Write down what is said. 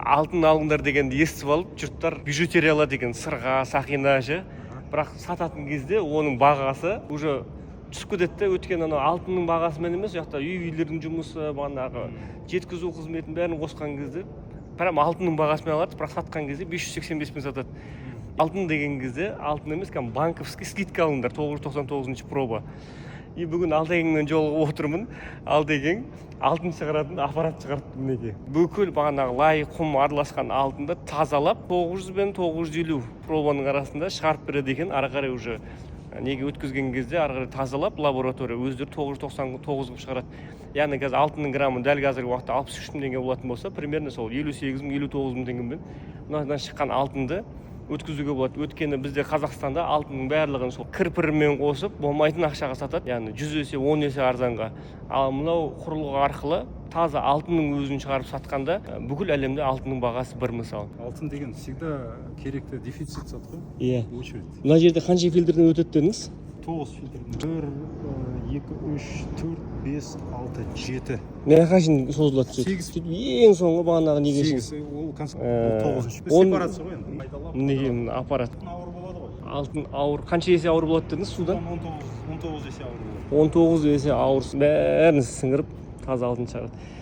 алтын алыңдар дегенді естіп алып, жұрттар бижутериялар деген сырға, сақина ше. Бірақ сататын кезде оның бағасы уже түсіп кетеді де, өйткені анау алтынның бағасымен емес, жақта үйлердің жұмысы, бағанағы жеткізу қызметін бәрін қосқан кезде прям алтынның бағасымен алады, бірақ сатқан кезде 585 мен сатады. Алтын деген кезде алтын емес, банковский скидка алыңдар, 999 проба. И бүгін Алдагеңмен жолығып отырмын. Алдагең алтын шығаратын аппарат шығарды мінеке. Бүкіл бағанағы лай, құм араласқан алтынды тазалап 900 бен 950 пробаның арасында шығарып береді екен. Ары қарай уже неге өткізген кезде ары қарай тазалап лаборатория өздері 999 қылып шығарады. Яғни қазір алтынның грамы дәл қазіргі уақытта 63 мың теңге болатын болса, примерно сол 58 мың 59 мың теңгемен мынадан шыққан алтынды өткізуге болады. Өткені бізде Қазақстанда алтынның барлығын сол кірпірімен қосып болмайтын ақшаға сатады. Яғни 100 есе 10 есе арзанға. Ал мынау құрылғы арқылы таза алтынның өзін шығарып сатқанда бүкіл әлемде алтынның бағасы бір мысал. Алтын деген всегда керекті дефицит зат қой. Иә. Очередь. Мына жерде қанша фильтрден өтеді дедіңіз? 9 фильтрден. 1, 2, 3, 4, 5, 6, 7. Мына қашын созылады сөйтіп. 8. Ең соңғы бағанағы неге 8. Ол 9-шы. Сепарация ғой енді. Неге аппарат. Ауыр болады ғой. Алтын ауыр. Қанша есе ауыр болады дедіңіз судан? 19 есе ауыр болады. 19 есе ауыр. Бәрін сіңіріп таза алтын шығарады.